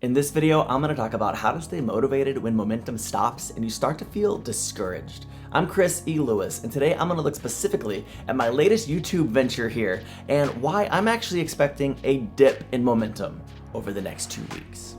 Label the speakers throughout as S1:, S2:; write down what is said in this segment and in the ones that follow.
S1: In this video, I'm going to talk about how to stay motivated when momentum stops and you start to feel discouraged. I'm Chris E. Lewis, and today I'm going to look specifically at my latest YouTube venture here and why I'm actually expecting a dip in momentum over the next 2 weeks.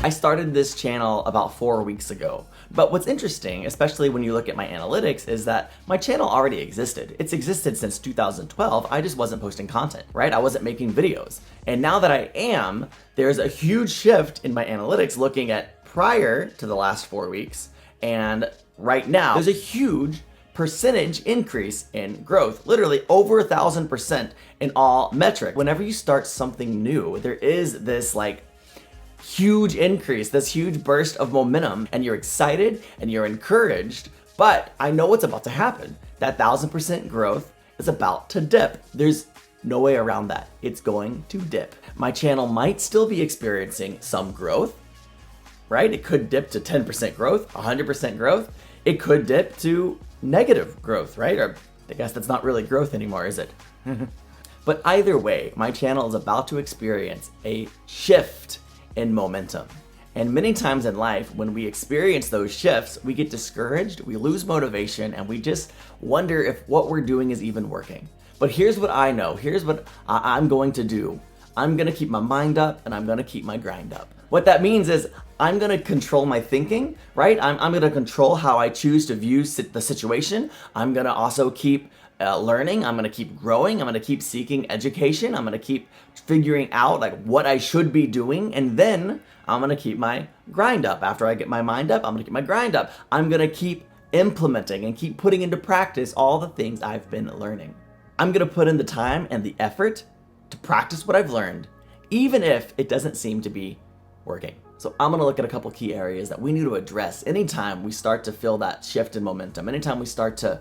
S1: I started this channel about 4 weeks ago, but what's interesting, especially when you look at my analytics, is that my channel already existed. It's existed since 2012, I just wasn't posting content, right? I wasn't making videos. And now that I am, there's a huge shift in my analytics looking at prior to the last 4 weeks, and right now, there's a huge percentage increase in growth, literally over 1,000% in all metrics. Whenever you start something new, there is this huge increase, this huge burst of momentum, and you're excited and you're encouraged, but I know what's about to happen. That 1,000% growth is about to dip. There's no way around that. It's going to dip. My channel might still be experiencing some growth, right? It could dip to 10% growth, 100% growth. It could dip to negative growth, right? Or I guess that's not really growth anymore, is it? But either way, my channel is about to experience a shift in momentum. And many times in life, when we experience those shifts, we get discouraged, we lose motivation, and we just wonder if what we're doing is even working. But here's what I know. Here's what I'm going to do. I'm going to keep my mind up and I'm going to keep my grind up. What that means is I'm going to control my thinking, right? I'm going to control how I choose to view the situation. I'm going to also keep learning. I'm going to keep growing. I'm going to keep seeking education. I'm going to keep figuring out what I should be doing. And then I'm going to keep my grind up. After I get my mind up, I'm going to keep my grind up. I'm going to keep implementing and keep putting into practice all the things I've been learning. I'm going to put in the time and the effort to practice what I've learned, even if it doesn't seem to be working. So I'm gonna look at a couple key areas that we need to address anytime we start to feel that shift in momentum, anytime we start to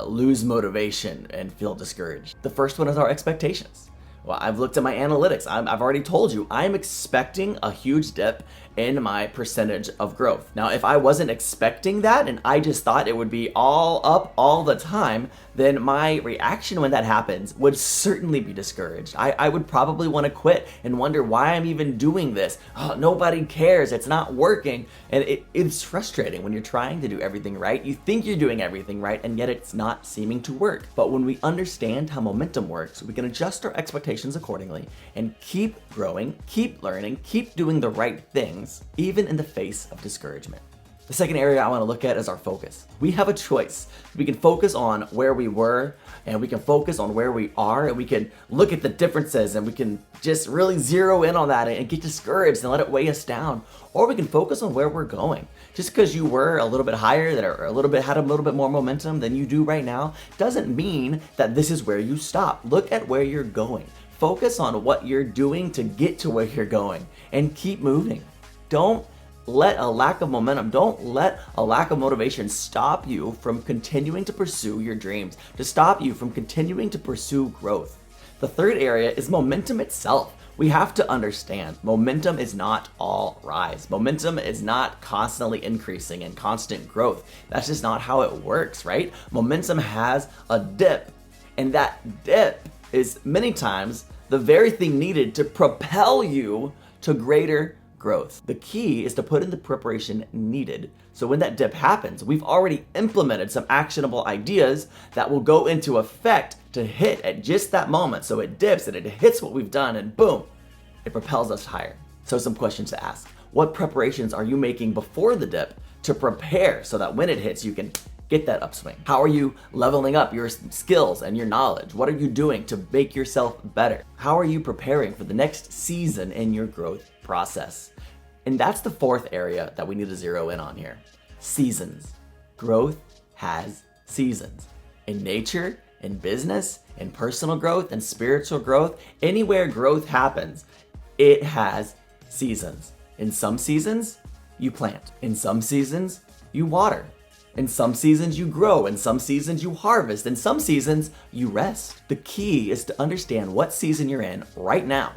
S1: lose motivation and feel discouraged. The first one is our expectations. Well, I've looked at my analytics. I've already told you, I'm expecting a huge dip in my percentage of growth. Now, if I wasn't expecting that and I just thought it would be all up all the time, then my reaction when that happens would certainly be discouraged. I would probably want to quit and wonder why I'm even doing this. Oh, nobody cares, it's not working. And it's frustrating when you're trying to do everything right. You think you're doing everything right, and yet it's not seeming to work. But when we understand how momentum works, we can adjust our expectations accordingly and keep growing, keep learning, keep doing the right things, even in the face of discouragement. The second area I want to look at is our focus. We have a choice. We can focus on where we were, and we can focus on where we are, and we can look at the differences, and we can just really zero in on that and get discouraged and let it weigh us down. Or we can focus on where we're going. Just because you were a little bit higher, that are had a little bit more momentum than you do right now, doesn't mean that this is where you stop. Look at where you're going. Focus on what you're doing to get to where you're going, and keep moving. Don't let a lack of momentum, don't let a lack of motivation stop you from continuing to pursue your dreams, to stop you from continuing to pursue growth. The third area is momentum itself. We have to understand momentum is not all rise. Momentum is not constantly increasing and constant growth. That's just not how it works, right? Momentum has a dip, and that dip is many times the very thing needed to propel you to greater growth. The key is to put in the preparation needed, so when that dip happens, we've already implemented some actionable ideas that will go into effect to hit at just that moment. So it dips and it hits what we've done, and boom, it propels us higher. So some questions to ask. What preparations are you making before the dip to prepare so that when it hits, you can get that upswing? How are you leveling up your skills and your knowledge? What are you doing to make yourself better? How are you preparing for the next season in your growth process? And that's the fourth area that we need to zero in on here. Seasons. Growth has seasons. In nature, in business, in personal growth, and spiritual growth, anywhere growth happens, it has seasons. In some seasons, you plant. In some seasons, you water. In some seasons, you grow. In some seasons, you harvest. In some seasons, you rest. The key is to understand what season you're in right now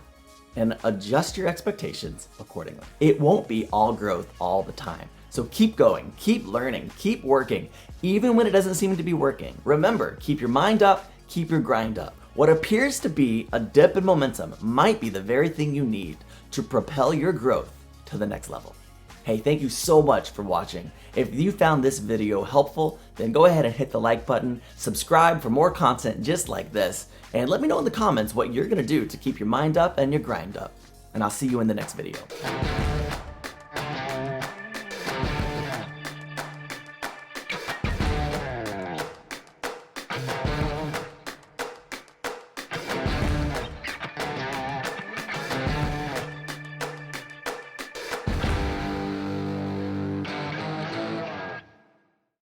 S1: and adjust your expectations accordingly. It won't be all growth all the time. So keep going, keep learning, keep working, even when it doesn't seem to be working. Remember, keep your mind up, keep your grind up. What appears to be a dip in momentum might be the very thing you need to propel your growth to the next level. Hey, thank you so much for watching. If you found this video helpful, then go ahead and hit the like button, subscribe for more content just like this, and let me know in the comments what you're gonna do to keep your mind up and your grind up. And I'll see you in the next video.